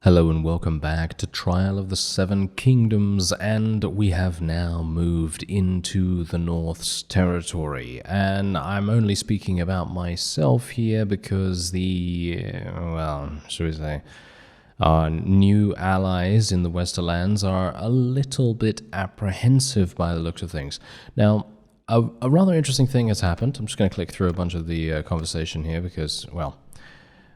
Hello and welcome back to Trial of the Seven Kingdoms, and we have now moved into the North's territory. And I'm only speaking about myself here because our new allies in the Westerlands are a little bit apprehensive by the looks of things. Now, a rather interesting thing has happened. I'm just going to click through a bunch of the conversation here because, well,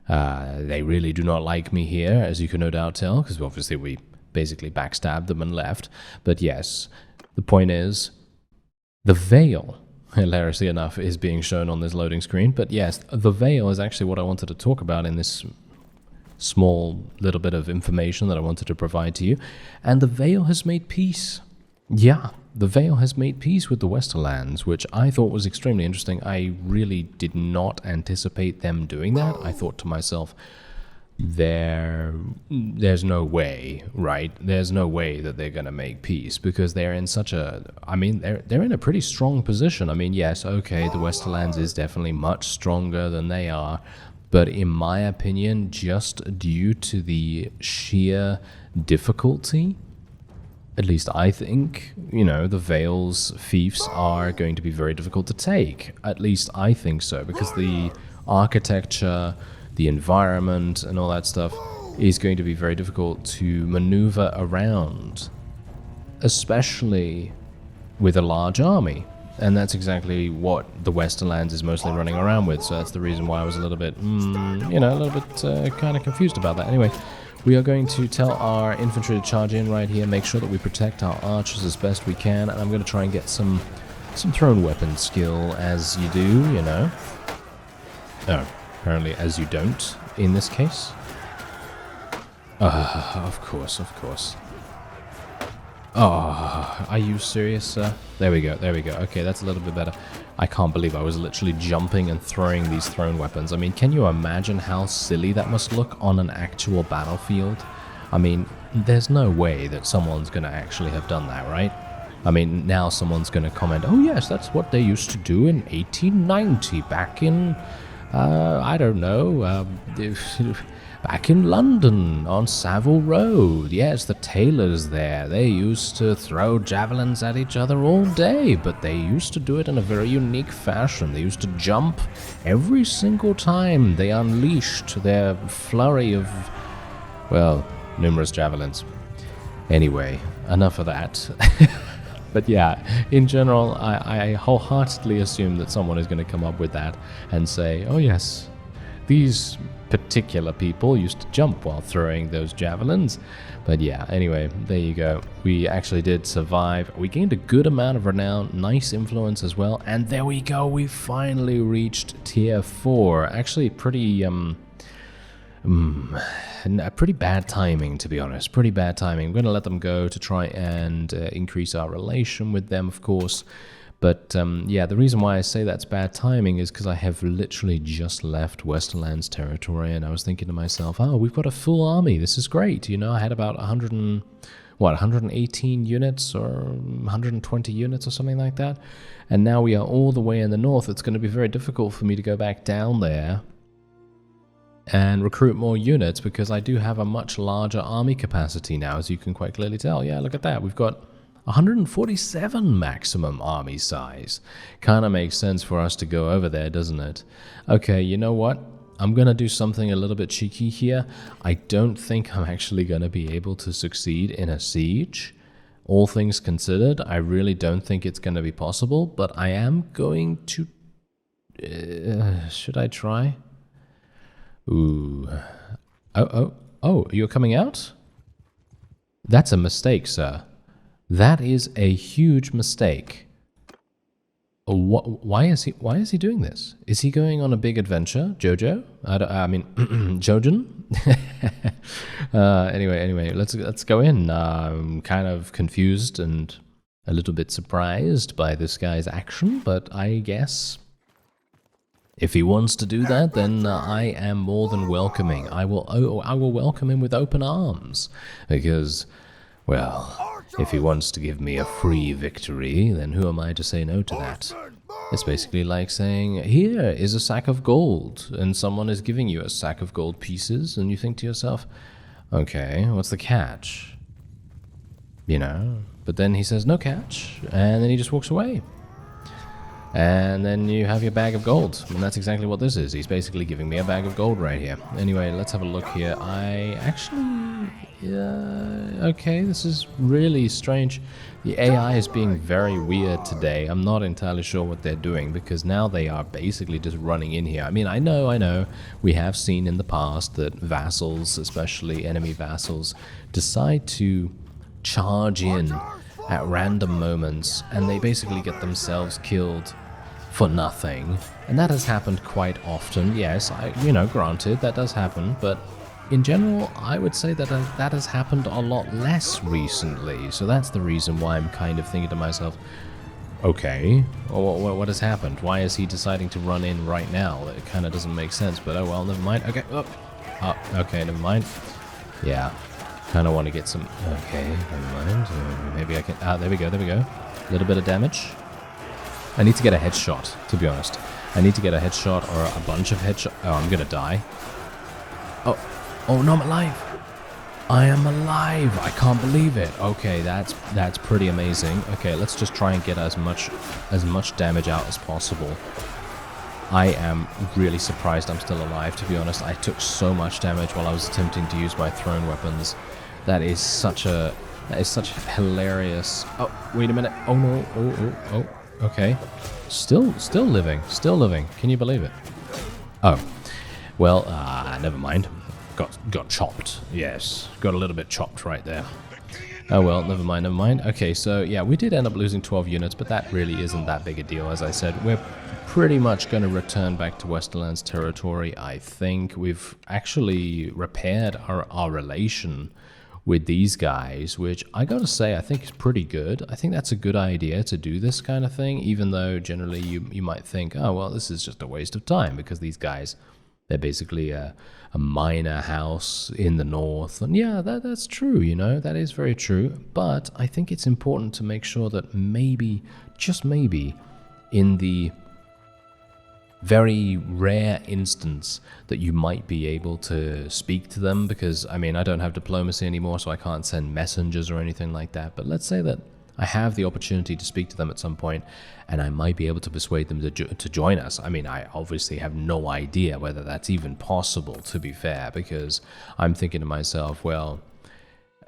they really do not like me here, as you can no doubt tell, because obviously we basically backstabbed them and left. But yes, the point is, the veil, hilariously enough, is being shown on this loading screen. But yes, the veil is actually what I wanted to talk about in this small little bit of information that I wanted to provide to you. And the veil has made peace. Yeah, the veil has made peace with the Westerlands, which I thought was extremely interesting. I really did not anticipate them doing that. I thought to myself, there's no way, right? There's no way that they're going to make peace because they're in such a, they're in a pretty strong position. I mean, yes, okay, the Westerlands is definitely much stronger than they are, but in my opinion, just due to the sheer difficulty, at least I think, the Veil's fiefs are going to be very difficult to take. At least I think so, because the architecture, the environment, and all that stuff is going to be very difficult to maneuver around, especially with a large army. And that's exactly what the Westerlands is mostly running around with, so that's the reason why I was a little bit, kind of confused about that. Anyway, we are going to tell our infantry to charge in right here, make sure that we protect our archers as best we can, and I'm going to try and get some thrown weapon skill, as you do, Oh, apparently as you don't, in this case. Of course. Oh, are you serious, sir? There we go. Okay, that's a little bit better. I can't believe I was literally jumping and throwing these thrown weapons. I mean, can you imagine how silly that must look on an actual battlefield? I mean, there's no way that someone's going to actually have done that, right? I mean, now someone's going to comment, oh yes, that's what they used to do in 1890 back in, back in London on Savile Road. Yes, the tailors there, they used to throw javelins at each other all day, but they used to do it in a very unique fashion. They used to jump every single time they unleashed their flurry of, well, numerous javelins. Anyway, enough of that. But yeah, in general, I wholeheartedly assume that someone is going to come up with that and say, oh yes, these particular people used to jump while throwing those javelins. But yeah, anyway, there you go. We actually did survive. We gained a good amount of renown, nice influence as well, and there we go. We finally reached tier 4. Actually, pretty bad timing, to be honest. Pretty bad timing. I'm going to let them go to try and increase our relation with them, of course. But yeah, the reason why I say that's bad timing is because I have literally just left Westerlands territory, and I was thinking to myself, oh, we've got a full army. This is great. I had about 118 units or 120 units or something like that. And now we are all the way in the north. It's going to be very difficult for me to go back down there and recruit more units because I do have a much larger army capacity now, as you can quite clearly tell. Yeah, look at that. We've got 147 maximum army size. Kind of makes sense for us to go over there, doesn't it? Okay, you know what? I'm going to do something a little bit cheeky here. I don't think I'm actually going to be able to succeed in a siege. All things considered, I really don't think it's going to be possible, but I am going to... should I try? Ooh. Oh, you're coming out? That's a mistake, sir. That is a huge mistake. Why is he doing this? Is he going on a big adventure, Jojo? Jojen? Anyway, let's go in. I'm kind of confused and a little bit surprised by this guy's action, but I guess if he wants to do that, then I am more than welcoming. I will welcome him with open arms because, well, if he wants to give me a free victory, then who am I to say no to that? It's basically like saying, here is a sack of gold, and someone is giving you a sack of gold pieces, and you think to yourself, Okay, what's the catch? You know? But then he says no catch, and then he just walks away. And then you have your bag of gold, and that's exactly what this is. He's basically giving me a bag of gold right here. Anyway, let's have a look here. Okay, this is really strange. The AI is being very weird today. I'm not entirely sure what they're doing, because now they are basically just running in here. I mean, I know, we have seen in the past that vassals, especially enemy vassals, decide to charge in at random moments, and they basically get themselves killed for nothing. And that has happened quite often. Yes, granted, that does happen, but in general, I would say that that has happened a lot less recently. So that's the reason why I'm kind of thinking to myself, okay, what has happened? Why is he deciding to run in right now? It kind of doesn't make sense, but oh well, never mind. Okay, okay, never mind. Yeah, kind of want to get some... Okay, never mind. Maybe I can... there we go. A little bit of damage. I need to get a headshot, to be honest. I need to get a headshot or a bunch of headshots. Oh, I'm gonna die. Oh no, I'm alive. I am alive. I can't believe it. Okay, that's pretty amazing. Okay, let's just try and get as much damage out as possible. I am really surprised I'm still alive, to be honest. I took so much damage while I was attempting to use my thrown weapons. That is such hilarious... Oh, wait a minute. Oh no. Oh. Okay. Still living. Can you believe it? Oh. Well, never mind. Got chopped. Yes. Got a little bit chopped right there. Oh well, never mind. Okay, so yeah, we did end up losing 12 units, but that really isn't that big a deal. As I said, we're pretty much going to return back to Westerlands territory, I think. We've actually repaired our relation with these guys, which I gotta say, I think is pretty good. I think that's a good idea to do this kind of thing, even though generally you might think, oh, well, this is just a waste of time, because these guys, they're basically a miner house in the north. And yeah, that's true, that is very true. But I think it's important to make sure that maybe, just maybe, in the very rare instance that you might be able to speak to them, because I mean, I don't have diplomacy anymore, so I can't send messengers or anything like that, but let's say that I have the opportunity to speak to them at some point, and I might be able to persuade them to join us. I mean, I obviously have no idea whether that's even possible, to be fair, because I'm thinking to myself, well,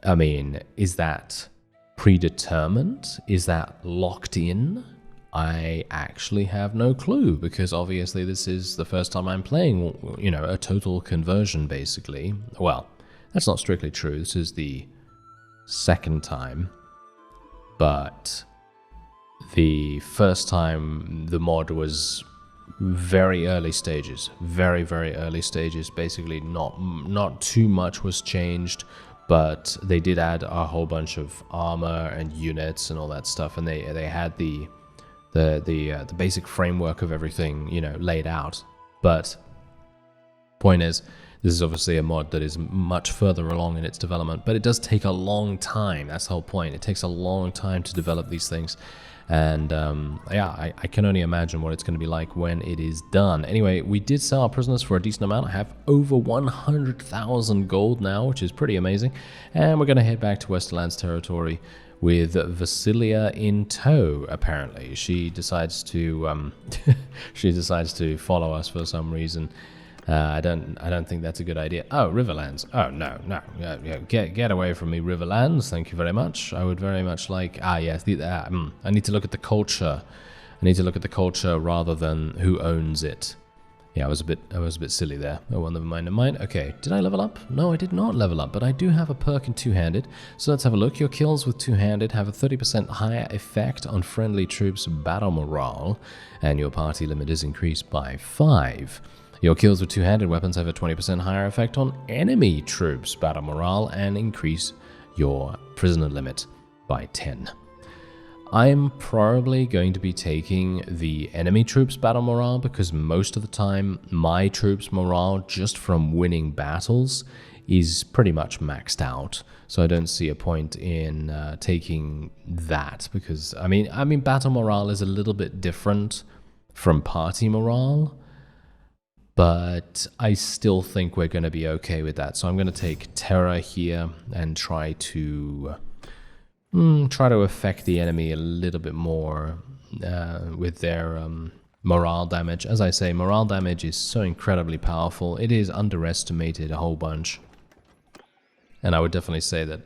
I mean, is that predetermined? Is that locked in? I actually have no clue, because obviously this is the first time I'm playing, a total conversion, basically. Well, that's not strictly true. This is the second time. But the first time the mod was very early stages. Very, very early stages. Basically, not too much was changed, but they did add a whole bunch of armor and units and all that stuff, and they had the basic framework of everything, laid out. But point is, this is obviously a mod that is much further along in its development, but it does take a long time. That's the whole point. It takes a long time to develop these things. And yeah, I can only imagine what it's going to be like when it is done. Anyway, we did sell our prisoners for a decent amount. I have over 100,000 gold now, which is pretty amazing. And we're going to head back to Westerlands territory with Vasilia in tow. Apparently, she decides to follow us for some reason. I don't think that's a good idea. Oh, Riverlands. Oh no. Get away from me, Riverlands. Thank you very much. I would very much like. Yes. I need to look at the culture. I need to look at the culture rather than who owns it. Yeah, I was a bit silly there. Oh well, never mind. Okay, did I level up? No, I did not level up, but I do have a perk in two-handed. So let's have a look. Your kills with two-handed have a 30% higher effect on friendly troops' battle morale, and your party limit is increased by 5. Your kills with two-handed weapons have a 20% higher effect on enemy troops' battle morale and increase your prisoner limit by 10. I'm probably going to be taking the enemy troops' battle morale, because most of the time my troops' morale just from winning battles is pretty much maxed out. So I don't see a point in taking that, because I mean battle morale is a little bit different from party morale. but I still think we're going to be okay with that. So I'm going to take Terror here and try to affect the enemy a little bit more with their morale damage. As I say, morale damage is so incredibly powerful. It is underestimated a whole bunch. And I would definitely say that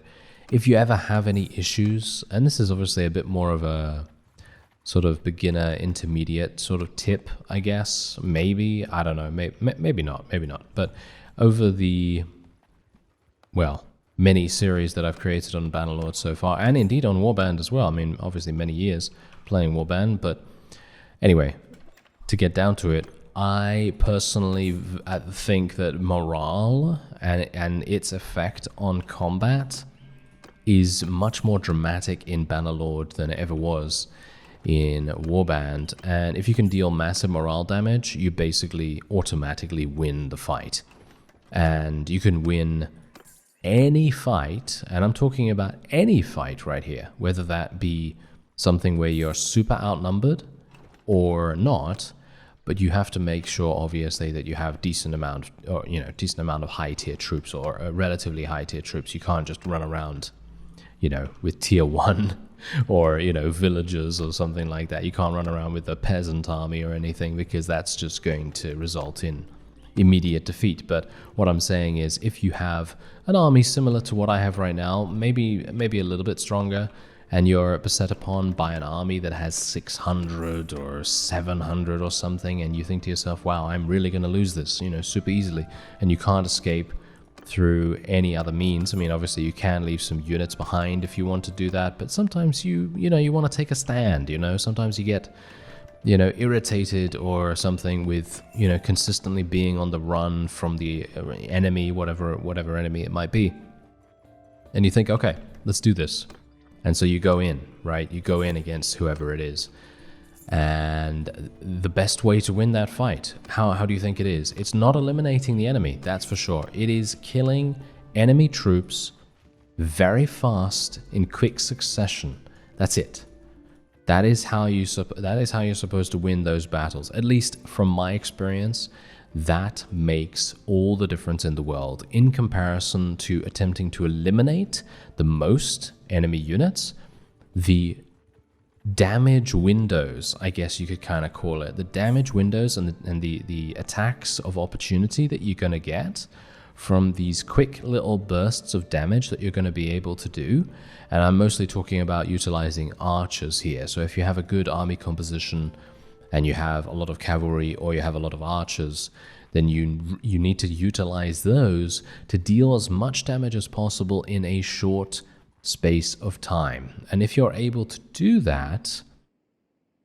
if you ever have any issues, and this is obviously a bit more of a sort of beginner intermediate sort of tip, I guess, maybe, I don't know, maybe not, but over the, well, many series that I've created on Bannerlord so far, and indeed on Warband as well, I mean, obviously many years playing Warband, but anyway, to get down to it, I personally think that morale and its effect on combat is much more dramatic in Bannerlord than it ever was in Warband. And if you can deal massive morale damage, you basically automatically win the fight. And you can win any fight, and I'm talking about any fight right here, whether that be something where you're super outnumbered or not, but you have to make sure, obviously, that you have decent amount of high tier troops or relatively high tier troops. You can't just run around, with tier 1 or, villagers or something like that. You can't run around with a peasant army or anything, because that's just going to result in immediate defeat. But what I'm saying is, if you have an army similar to what I have right now, maybe a little bit stronger, and you're beset upon by an army that has 600 or 700 or something, and you think to yourself, wow, I'm really going to lose this, super easily, and you can't escape through any other means. I mean, obviously you can leave some units behind if you want to do that, but sometimes you want to take a stand, sometimes you get, irritated or something with, consistently being on the run from the enemy, whatever enemy it might be. And you think, okay, let's do this. And so you go in, right? You go in against whoever it is. And the best way to win that fight, how do you think it is? It's not eliminating the enemy, that's for sure. It is killing enemy troops very fast in quick succession. That's it. That is how you're supposed to win those battles. At least from my experience, that makes all the difference in the world in comparison to attempting to eliminate the most enemy units. The damage windows, I guess you could kind of call it, the damage windows and the attacks of opportunity that you're going to get from these quick little bursts of damage that you're going to be able to do. And I'm mostly talking about utilizing archers here. So if you have a good army composition and you have a lot of cavalry or you have a lot of archers, then you need to utilize those to deal as much damage as possible in a short space of time. And if you're able to do that,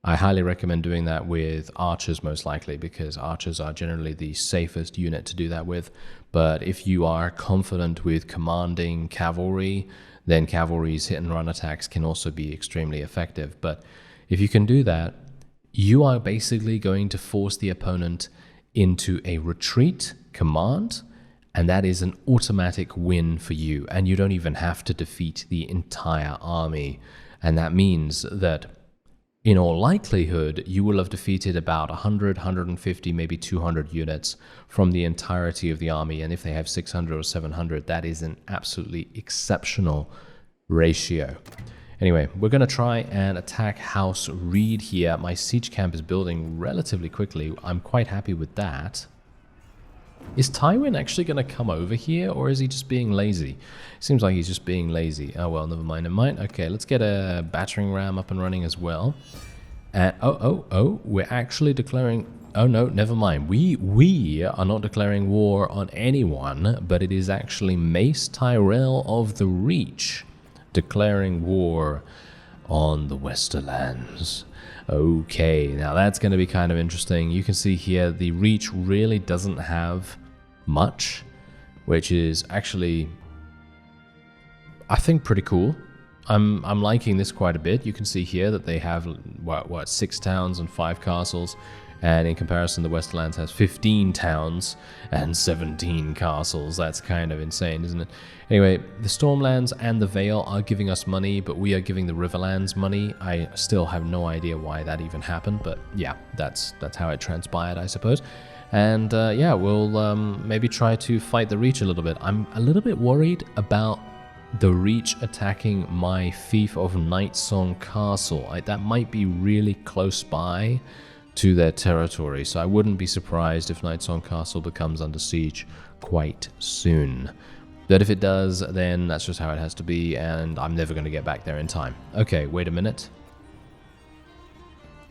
I highly recommend doing that with archers most likely, because archers are generally the safest unit to do that with. But if you are confident with commanding cavalry, then cavalry's hit and run attacks can also be extremely effective. But if you can do that, you are basically going to force the opponent into a retreat command, and that is an automatic win for you, and you don't even have to defeat the entire army. And that means that in all likelihood, you will have defeated about 100, 150, maybe 200 units from the entirety of the army. And if they have 600 or 700, that is an absolutely exceptional ratio. Anyway, we're going to try and attack House Reed here. My siege camp is building relatively quickly. I'm quite happy with that. Is Tywin actually going to come over here, or is he just being lazy? Seems like he's just being lazy. Oh, well, never mind. Okay, let's get a battering ram up and running as well. And we're actually declaring... Oh, no, never mind. We are not declaring war on anyone, but it is actually Mace Tyrell of the Reach declaring war on the Westerlands. Okay, now that's going to be kind of interesting. You can see here the Reach really doesn't have much, which is actually, I think, pretty cool. I'm liking this quite a bit. You can see here that they have, what 6 towns and 5 castles, and in comparison the Westerlands has 15 towns and 17 castles. That's kind of insane, isn't it? Anyway, the Stormlands and the Vale are giving us money, but we are giving the Riverlands money. I still have no idea why that even happened, but yeah, that's how it transpired, I suppose. And yeah, we'll maybe try to fight the Reach a little bit. I'm a little bit worried about the Reach attacking my fief of Nightsong Castle. That might be really close by to their territory, so I wouldn't be surprised if Nightsong Castle becomes under siege quite soon. But if it does, then that's just how it has to be, and I'm never going to get back there in time. Okay, wait a minute.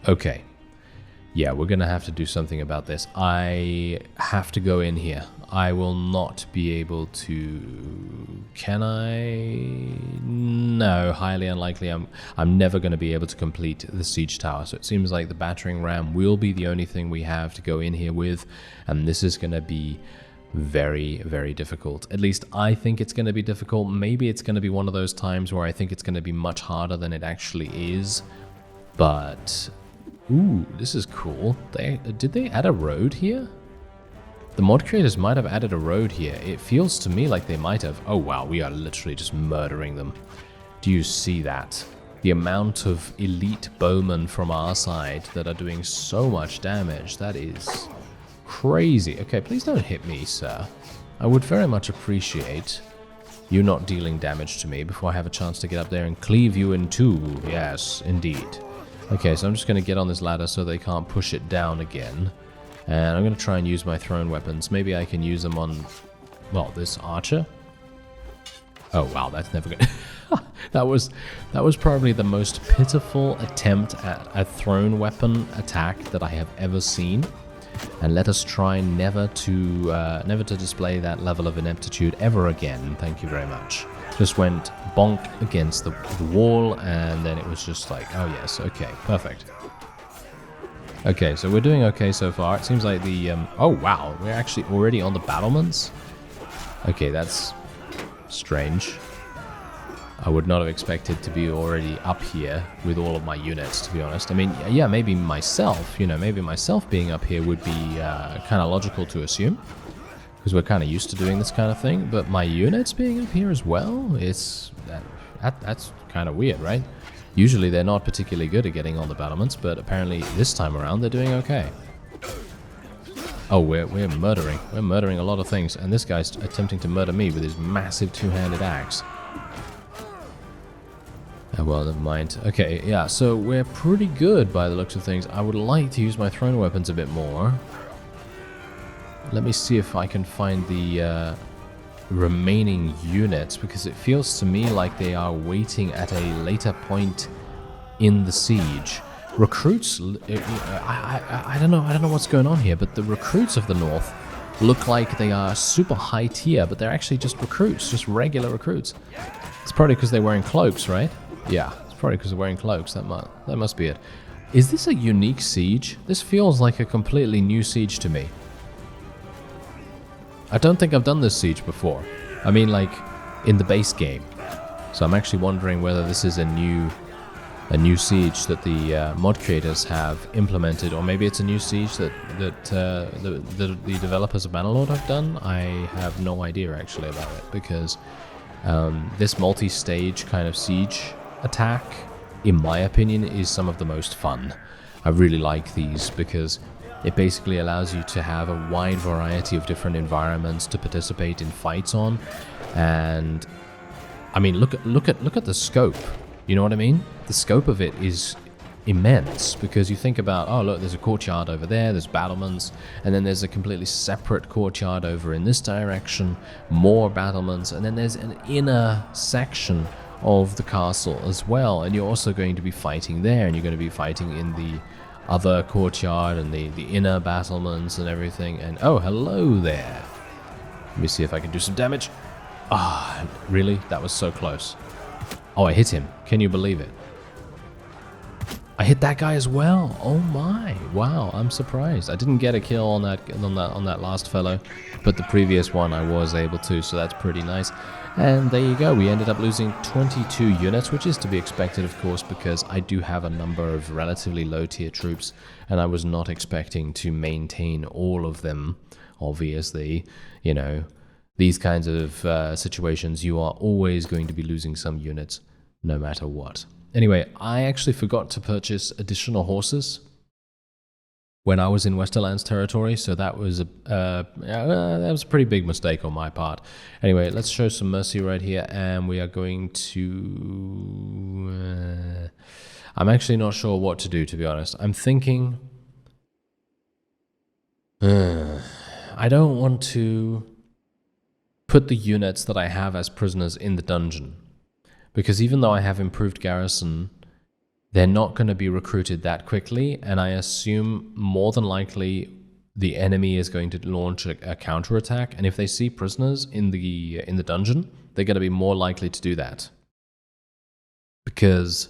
Okay. Yeah, we're going to have to do something about this. I have to go in here. I will not be able to... Can I? No, highly unlikely. I'm never going to be able to complete the siege tower. So it seems like the battering ram will be the only thing we have to go in here with. And this is going to be very, very difficult. At least I think it's going to be difficult. Maybe it's going to be one of those times where I think it's going to be much harder than it actually is. But... Ooh, this is cool. Did they add a road here? The mod creators might have added a road here. It feels to me like they might have. Oh wow, we are literally just murdering them. Do you see that? The amount of elite bowmen from our side that are doing so much damage. That is crazy. Okay, please don't hit me, sir. I would very much appreciate you not dealing damage to me before I have a chance to get up there and cleave you in two. Yes, indeed. Okay, so I'm just going to get on this ladder so they can't push it down again. And I'm going to try and use my thrown weapons. Maybe I can use them on, well, this archer. Oh, wow, that's never going to... That was probably the most pitiful attempt at a thrown weapon attack that I have ever seen. And let us try never to display that level of ineptitude ever again. Thank you very much. Just went bonk against the wall, and then it was just like, oh yes, okay, perfect. Okay, so we're doing okay so far. It seems like the, oh wow, we're actually already on the battlements? Okay, that's strange. I would not have expected to be already up here with all of my units, to be honest. I mean, yeah, maybe myself, maybe myself being up here would be kind of logical to assume. Because we're kind of used to doing this kind of thing, but my units being up here as well, that's kind of weird, right? Usually they're not particularly good at getting on the battlements, but apparently this time around they're doing okay. Oh, we're murdering. We're murdering a lot of things, and this guy's attempting to murder me with his massive two-handed axe. Oh, well, never mind. Okay, yeah, so we're pretty good by the looks of things. I would like to use my thrown weapons a bit more. Let me see if I can find the remaining units, because it feels to me like they are waiting at a later point in the siege. Recruits, I don't know what's going on here, but the recruits of the north look like they are super high tier, but they're actually just recruits, just regular recruits. It's probably because they're wearing cloaks, right? Yeah, it's probably because they're wearing cloaks. That must be it. Is this a unique siege? This feels like a completely new siege to me. I don't think I've done this siege before. I mean, like, in the base game. So I'm actually wondering whether this is a new siege that the mod creators have implemented, or maybe it's a new siege that the developers of Bannerlord have done. I have no idea actually about it, because this multi-stage kind of siege attack, in my opinion, is some of the most fun. I really like these because it basically allows you to have a wide variety of different environments to participate in fights on, and I mean, look at the scope. You know what I mean? The scope of it is immense, because you think about, oh look, there's a courtyard over there, there's battlements, and then there's a completely separate courtyard over in this direction, more battlements, and then there's an inner section of the castle as well, and you're also going to be fighting there, and you're going to be fighting in the other courtyard and the inner battlements and everything. And oh, hello there. Let me see if I can do some damage. Ah, really? That was so close. Oh, I hit him. Can you believe it? I hit that guy as well. Oh my! Wow, I'm surprised. I didn't get a kill on that last fellow, but the previous one I was able to, so that's pretty nice. And there you go. We ended up losing 22 units, which is to be expected, of course, because I do have a number of relatively low tier troops, and I was not expecting to maintain all of them. Obviously, these kinds of situations, you are always going to be losing some units, no matter what. Anyway, I actually forgot to purchase additional horses, when I was in Westerland's territory, so that was a pretty big mistake on my part. Anyway, let's show some mercy right here, and we are going to... I'm actually not sure what to do, to be honest. I'm thinking... I don't want to put the units that I have as prisoners in the dungeon, because even though I have improved garrison, they're not going to be recruited that quickly, and I assume more than likely the enemy is going to launch a counterattack, and if they see prisoners in the dungeon, they're going to be more likely to do that. Because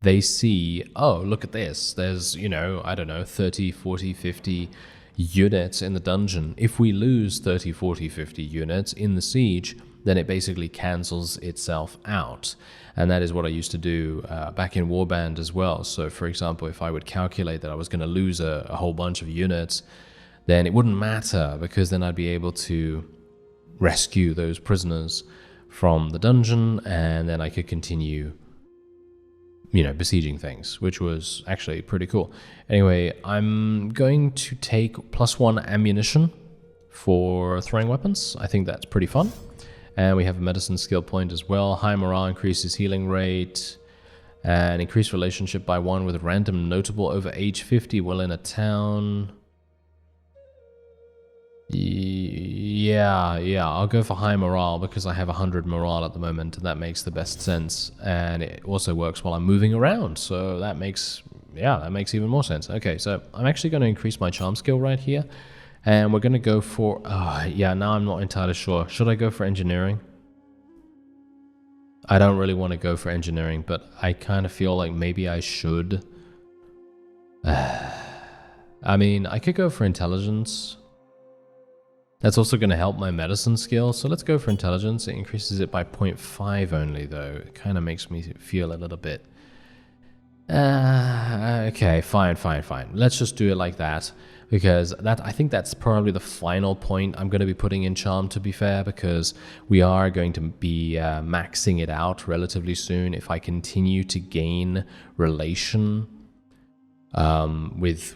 they see, oh, look at this, there's, you know, I don't know, 30, 40, 50 units in the dungeon. If we lose 30, 40, 50 units in the siege, then it basically cancels itself out. And that is what I used to do back in Warband as well. So for example, if I would calculate that I was going to lose a whole bunch of units, then it wouldn't matter, because then I'd be able to rescue those prisoners from the dungeon, and then I could continue, you know, besieging things, which was actually pretty cool. Anyway, I'm going to take +1 ammunition for throwing weapons. I think that's pretty fun. And we have a medicine skill point as well. High morale increases healing rate, and increased relationship by 1 with random notable over age 50 while in a town. Yeah, I'll go for high morale because I have 100 morale at the moment, and that makes the best sense. And it also works while I'm moving around, so that makes even more sense. Okay, so I'm actually going to increase my charm skill right here. And we're going to go for... yeah, now I'm not entirely sure. Should I go for engineering? I don't really want to go for engineering, but I kind of feel like maybe I should. I mean, I could go for intelligence. That's also going to help my medicine skill, so let's go for intelligence. It increases it by 0.5 only, though. It kind of makes me feel a little bit... okay, fine. Let's just do it like that. Because I think that's probably the final point I'm going to be putting in charm, to be fair, because we are going to be maxing it out relatively soon. If I continue to gain relation with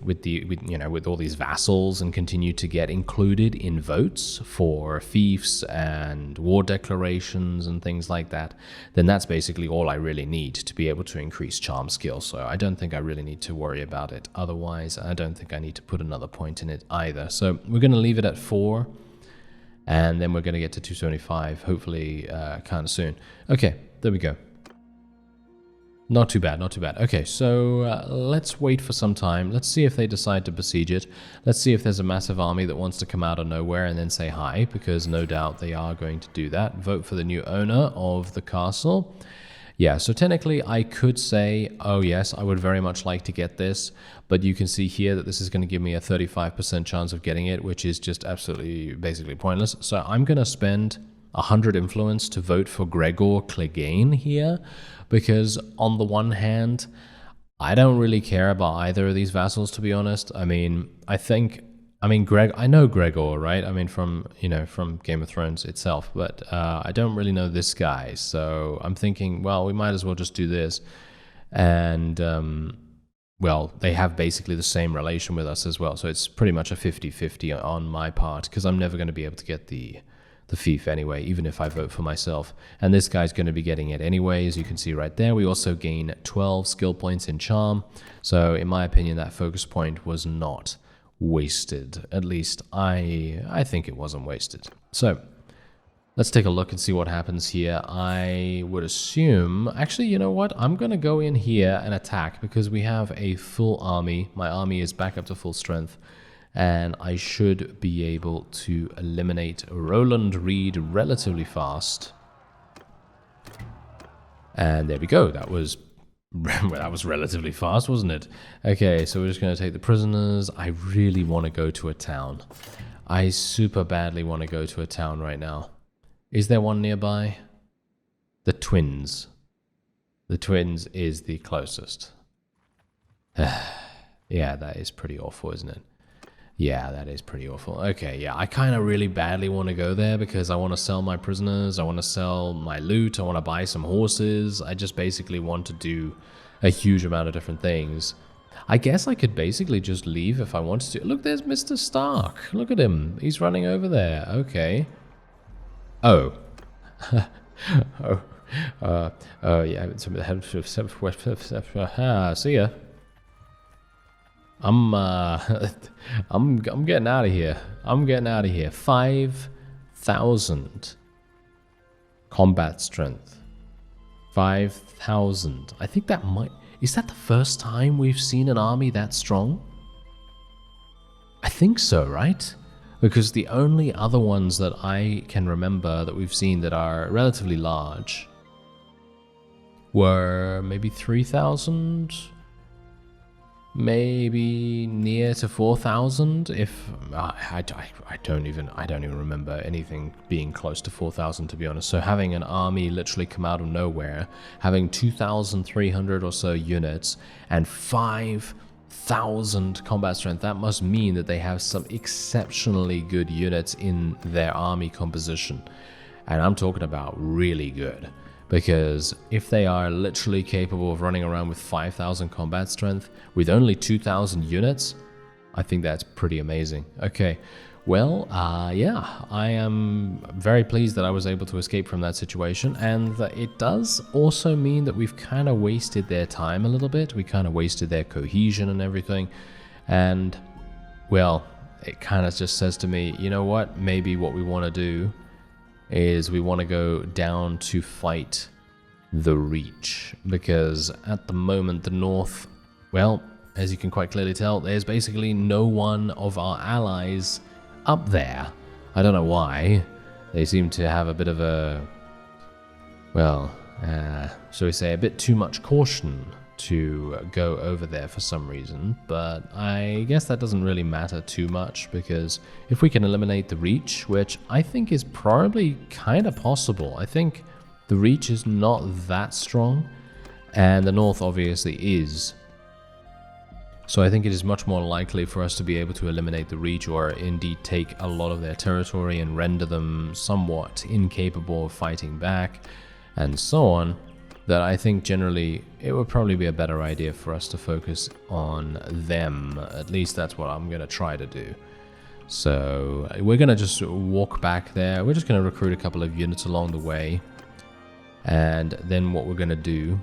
all these vassals and continue to get included in votes for fiefs and war declarations and things like that, then that's basically all I really need to be able to increase charm skill. So I don't think I really need to worry about it. Otherwise, I don't think I need to put another point in it either. So we're going to leave it at 4, and then we're going to get to 275 hopefully kind of soon. Okay, there we go. Not too bad, not too bad. Okay, so let's wait for some time. Let's see if they decide to besiege it. Let's see if there's a massive army that wants to come out of nowhere and then say hi, because no doubt they are going to do that. Vote for the new owner of the castle. Yeah, so technically I could say, oh yes, I would very much like to get this, but you can see here that this is going to give me a 35% chance of getting it, which is just absolutely basically pointless. So I'm going to spend 100 influence to vote for GOTThroneRooms here, because on the one hand, I don't really care about either of these vassals, to be honest. I know Gregor, right? I mean, from Game of Thrones itself, but I don't really know this guy. So I'm thinking, well, we might as well just do this. And, well, they have basically the same relation with us as well. So it's pretty much a 50-50 on my part, because I'm never going to be able to get the fief anyway, even if I vote for myself. And this guy's going to be getting it anyway, as you can see right there. We also gain 12 skill points in charm. So in my opinion, that focus point was not wasted. At least I think it wasn't wasted. So let's take a look and see what happens here. I would assume... Actually, you know what? I'm going to go in here and attack, because we have a full army. My army is back up to full strength. And I should be able to eliminate Roland Reed relatively fast. And there we go. That was relatively fast, wasn't it? Okay, so we're just going to take the prisoners. I really want to go to a town. I super badly want to go to a town right now. Is there one nearby? The Twins. The Twins is the closest. Yeah, that is pretty awful, isn't it? Yeah, that is pretty awful. Okay, yeah, I kind of really badly want to go there because I want to sell my prisoners, I want to sell my loot, I want to buy some horses. I just basically want to do a huge amount of different things. I guess I could basically just leave if I wanted to. Look, there's Mr. Stark. Look at him. He's running over there. Okay. Oh. Oh. Yeah. See ya. I'm getting out of here. I'm getting out of here. 5,000 combat strength. 5,000. I think that might... Is that the first time we've seen an army that strong? I think so, right? Because the only other ones that I can remember that we've seen that are relatively large were maybe 3,000, maybe near to 4,000. If I don't even remember anything being close to 4,000, to be honest. So having an army literally come out of nowhere, having 2,300 or so units and 5,000 combat strength, that must mean that they have some exceptionally good units in their army composition. And I'm talking about really good. Because if they are literally capable of running around with 5,000 combat strength with only 2,000 units, I think that's pretty amazing. Okay, well, yeah, I am very pleased that I was able to escape from that situation, and it does also mean that we've kind of wasted their time a little bit. We kind of wasted their cohesion and everything, and, well, it kind of just says to me, you know what, maybe what we want to do is we want to go down to fight the Reach, because at the moment the North, well, as you can quite clearly tell, there's basically no one of our allies up there. I don't know why. They seem to have a bit of a, well, shall we say, a bit too much caution to go over there for some reason, but I guess that doesn't really matter too much, because if we can eliminate the Reach, which I think is probably kind of possible, I think the Reach is not that strong, and the North obviously is, so I think it is much more likely for us to be able to eliminate the Reach, or indeed take a lot of their territory and render them somewhat incapable of fighting back, and so on, that I think generally it would probably be a better idea for us to focus on them. At least that's what I'm going to try to do. So we're going to just walk back there. We're just going to recruit a couple of units along the way. And then what we're going to do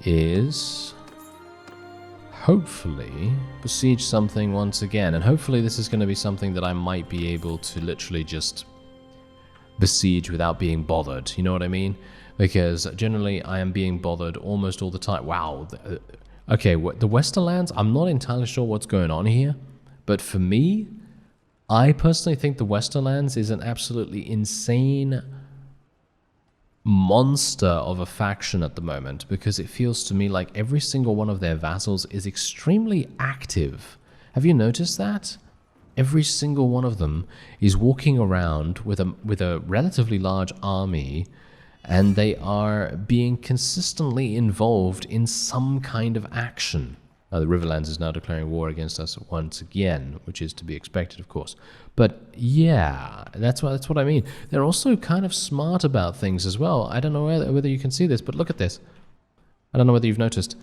is hopefully besiege something once again. And hopefully this is going to be something that I might be able to literally just besiege without being bothered. You know what I mean? Because generally I am being bothered almost all the time. Wow. Okay, the Westerlands, I'm not entirely sure what's going on here. But for me, I personally think the Westerlands is an absolutely insane monster of a faction at the moment. Because it feels to me like every single one of their vassals is extremely active. Have you noticed that? Every single one of them is walking around with a relatively large army, and they are being consistently involved in some kind of action. Now, the Riverlands is now declaring war against us once again, which is to be expected, of course. But yeah, that's what I mean. They're also kind of smart about things as well. I don't know whether you can see this, but look at this. I don't know whether you've noticed.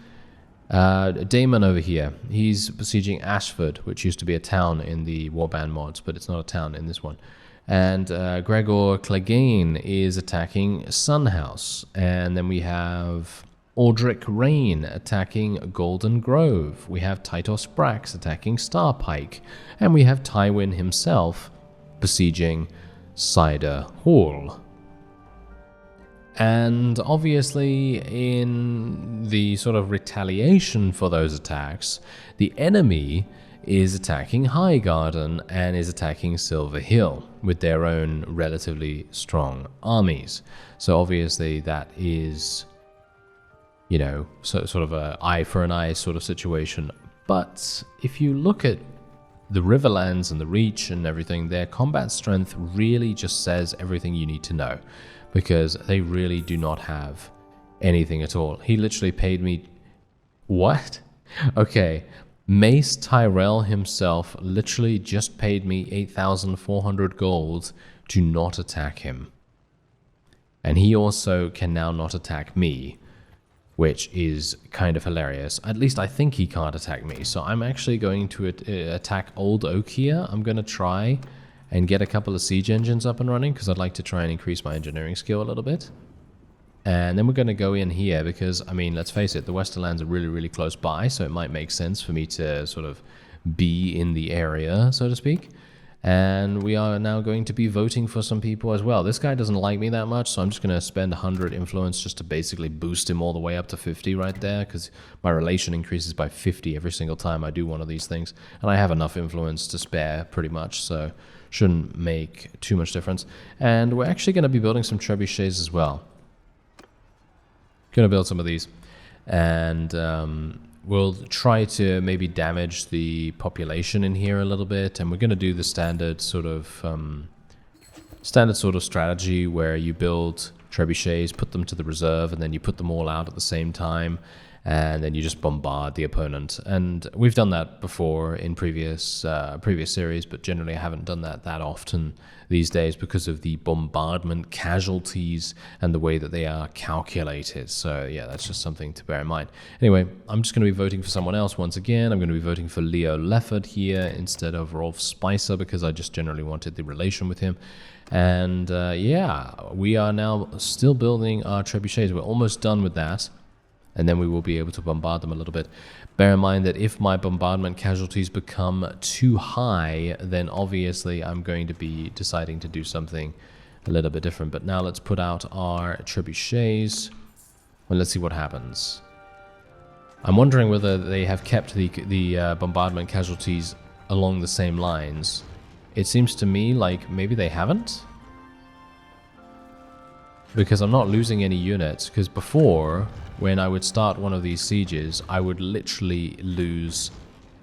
Damon over here, he's besieging Ashford, which used to be a town in the Warband mods, but it's not a town in this one. And Gregor Clegane is attacking Sunhouse. And then we have Aldrich Rain attacking Golden Grove. We have Titos Brax attacking Starpike. And we have Tywin himself besieging Cider Hall. And obviously, in the sort of retaliation for those attacks, the enemy is attacking Highgarden and is attacking Silver Hill with their own relatively strong armies. So obviously that is, you know, sort of an eye for an eye sort of situation. But if you look at the Riverlands and the Reach and everything, their combat strength really just says everything you need to know, because they really do not have anything at all. He literally paid me... What? Okay. Mace Tyrell himself literally just paid me 8,400 gold to not attack him. And he also can now not attack me. which is kind of hilarious. At least I think he can't attack me. So I'm actually going to attack Old Oak here. I'm going to try and get a couple of siege engines up and running because I'd like to try and increase my engineering skill a little bit. And then we're going to go in here because, I mean, let's face it, the Westerlands are really, really close by, so it might make sense for me to sort of be in the area, so to speak. And we are now going to be voting for some people as well. This guy doesn't like me that much, so I'm just going to spend 100 influence just to basically boost him all the way up to 50 right there, because my relation increases by 50 every single time I do one of these things. And I have enough influence to spare, pretty much, so shouldn't make too much difference. And we're actually going to be building some trebuchets as well. Going to build some of these. And we'll try to maybe damage the population in here a little bit, and we're going to do the standard sort of strategy where you build trebuchets, put them to the reserve, and then you put them all out at the same time, and then you just bombard the opponent. And we've done that before in previous series, but generally I haven't done that often these days because of the bombardment casualties and the way that they are calculated. So yeah, that's just something to bear in mind. Anyway, I'm just going to be voting for someone else once again. I'm going to be voting for Leo Lefford here instead of Rolf Spicer because I just generally wanted the relation with him. And yeah, we are now still building our trebuchets. We're almost done with that. And then we will be able to bombard them a little bit. Bear in mind that if my bombardment casualties become too high, then obviously I'm going to be deciding to do something a little bit different. But now let's put out our trebuchets. Well, let's see what happens. I'm wondering whether they have kept the bombardment casualties along the same lines. It seems to me like maybe they haven't. Because I'm not losing any units. Because before, when I would start one of these sieges, I would literally lose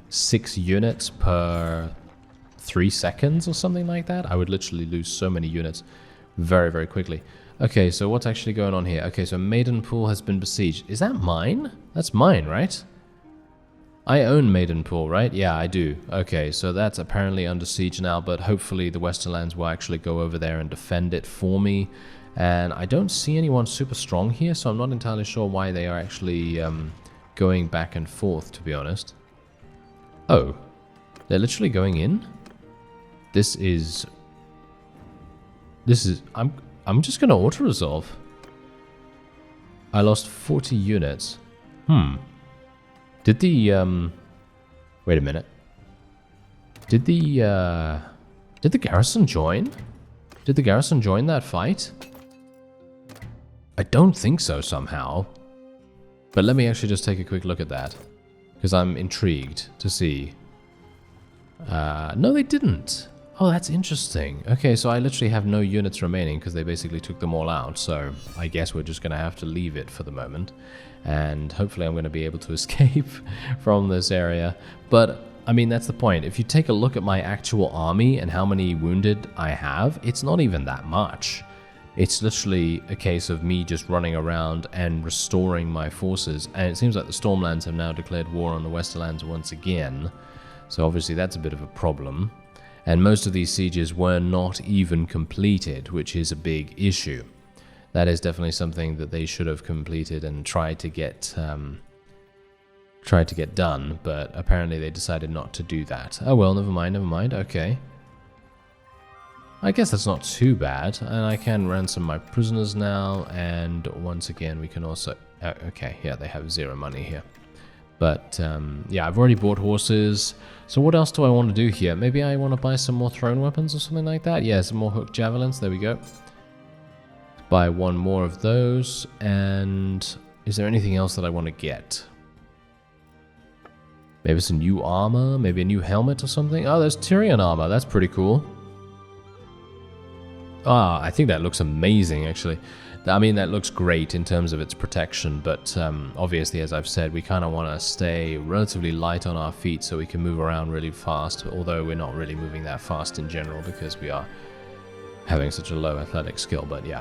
6 units per 3 seconds or something like that. I would literally lose so many units very, very quickly. Okay, so what's actually going on here? Okay, so Maidenpool has been besieged. Is that mine? That's mine, right? I own Maidenpool, right? Yeah, I do. Okay, so that's apparently under siege now, but hopefully the Westerlands will actually go over there and defend it for me. And I don't see anyone super strong here, so I'm not entirely sure why they are actually going back and forth, to be honest. Oh, they're literally going in? This is... I'm just going to auto-resolve. I lost 40 units. Did the... Wait a minute. Did the garrison join? Did the garrison join that fight? I don't think so somehow. But let me actually just take a quick look at that. Because I'm intrigued to see. No, they didn't. Oh, that's interesting. Okay, so I literally have no units remaining because they basically took them all out. So I guess we're just going to have to leave it for the moment. And hopefully I'm going to be able to escape from this area. But, I mean, that's the point. If you take a look at my actual army and how many wounded I have, it's not even that much. It's literally a case of me just running around and restoring my forces. And it seems like the Stormlands have now declared war on the Westerlands once again. So obviously that's a bit of a problem. And most of these sieges were not even completed, which is a big issue. That is definitely something that they should have completed and tried to get done, but apparently they decided not to do that. Oh well, never mind, okay. I guess that's not too bad, and I can ransom my prisoners now, and once again we can also... okay, yeah, they have 0 money here. But, yeah, I've already bought horses, so what else do I want to do here? Maybe I want to buy some more thrown weapons or something like that? Yeah, some more hooked javelins, there we go. Buy 1 more of those, and is there anything else that I want to get? Maybe some new armor, maybe a new helmet or something? Oh, there's Tyrion armor, that's pretty cool. Ah, I think that looks amazing, actually. I mean, that looks great in terms of its protection, but obviously, as I've said, we kind of want to stay relatively light on our feet so we can move around really fast, although we're not really moving that fast in general because we are having such a low athletic skill, but yeah.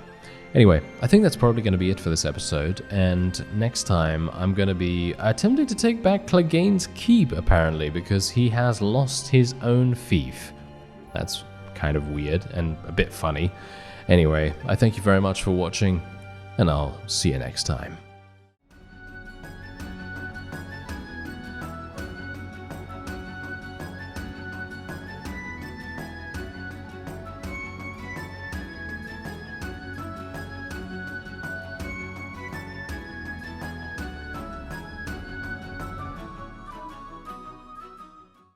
Anyway, I think that's probably going to be it for this episode, and next time I'm going to be attempting to take back Clegane's keep, apparently, because he has lost his own fief. That's kind of weird and a bit funny. Anyway, I thank you very much for watching, and I'll see you next time.